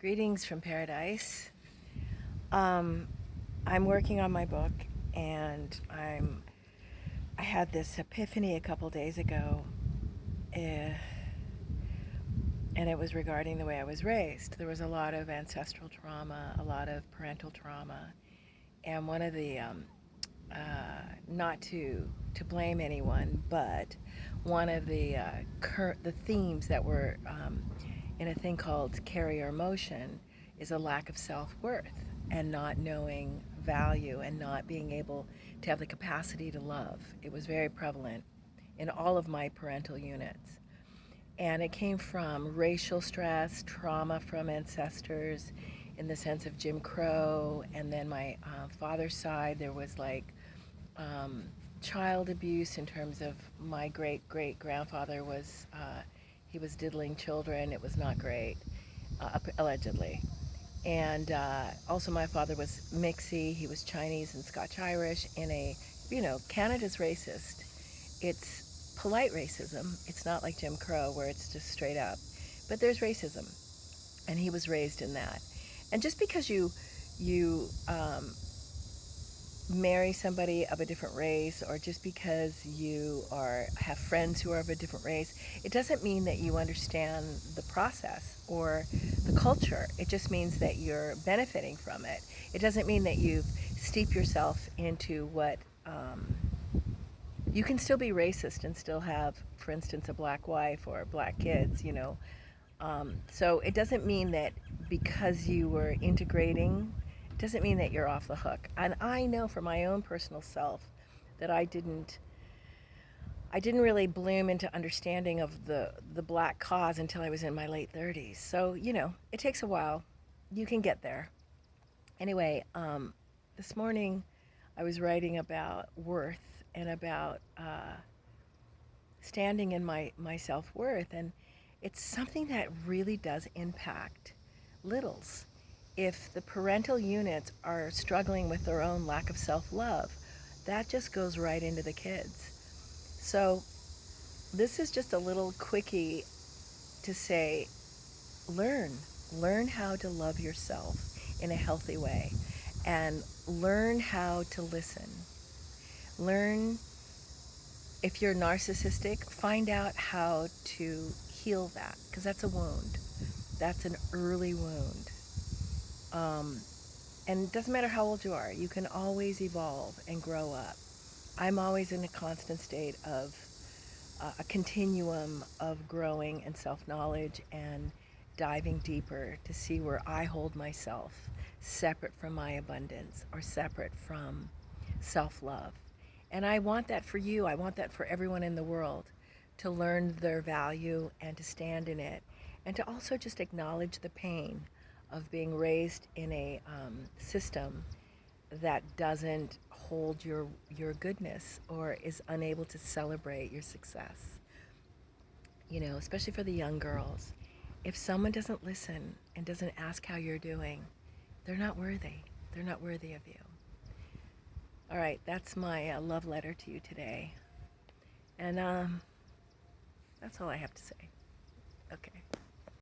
Greetings from paradise. I'm working on my book, and I had this epiphany a couple days ago, and it was regarding the way I was raised. There was a lot of ancestral trauma, a lot of parental trauma, and one of the not to blame anyone, but one of the the themes that were in a thing called carrier emotion is a lack of self-worth and not knowing value and not being able to have the capacity to love. It was very prevalent in all of my parental units. And it came from racial stress, trauma from ancestors in the sense of Jim Crow, and then my father's side, there was like um, child abuse in terms of my great grandfather was he was diddling children. It was not great, allegedly. And also my father was mixy. He was Chinese and Scotch Irish in a, Canada's racist. It's polite racism. It's not like Jim Crow where it's just straight up. But there's racism, and he was raised in that. And just because you marry somebody of a different race, or just because you have friends who are of a different race, it doesn't mean that you understand the process or the culture. It just means that you're benefiting from it. It doesn't mean that you've steeped yourself into what you can still be racist and still have, for instance, a black wife or black kids. So it doesn't mean that because you were integrating, it doesn't mean that you're off the hook. And I know for my own personal self that I didn't really bloom into understanding of the black cause until I was in my late 30s. So, it takes a while. You can get there. Anyway, this morning I was writing about worth and about standing in my self-worth, and it's something that really does impact littles. If the parental units are struggling with their own lack of self-love, that just goes right into the kids. So this is just a little quickie to say, learn how to love yourself in a healthy way, and learn how to listen. Learn, if you're narcissistic, find out how to heal that, because that's a wound. That's an early wound. And it doesn't matter how old you are, you can always evolve and grow up. I'm always in a constant state of a continuum of growing and self-knowledge and diving deeper to see where I hold myself separate from my abundance or separate from self-love. And I want that for you. I want that for everyone in the world, to learn their value and to stand in it, and to also just acknowledge the pain of being raised in a system that doesn't hold your goodness or is unable to celebrate your success. Especially for the young girls. If someone doesn't listen and doesn't ask how you're doing, they're not worthy. They're not worthy of you. All right, that's my love letter to you today. And that's all I have to say. Okay.